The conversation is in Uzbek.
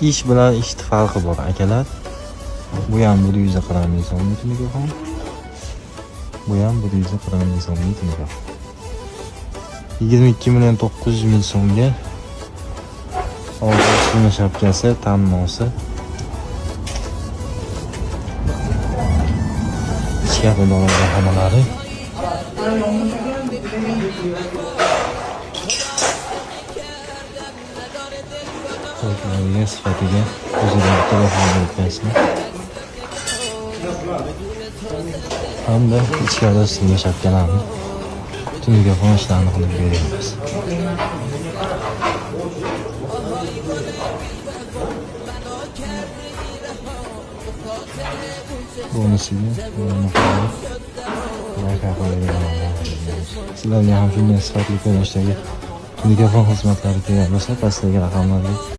ish bilan ishni farqi bor akalar. Bu ham 140 ming so'mlik mikrofon. Bu ham 140 ming so'mlik mikrofon. 22.900 ming so'mga ovoz shapkasi, tannosi. Ichkari dollar hamalari. Qo'yilgan sifatiga o'ziga telefon o'tkazsin. Hamda ichkari ustiga shapkalarni butun mikrofon ishlarini qilib beramiz. Bonusiga sizlarga ham shunday sifatli ko'rinishdagi mikrofon xizmatlari kerak bo'lsa, pastdagi raqamlarga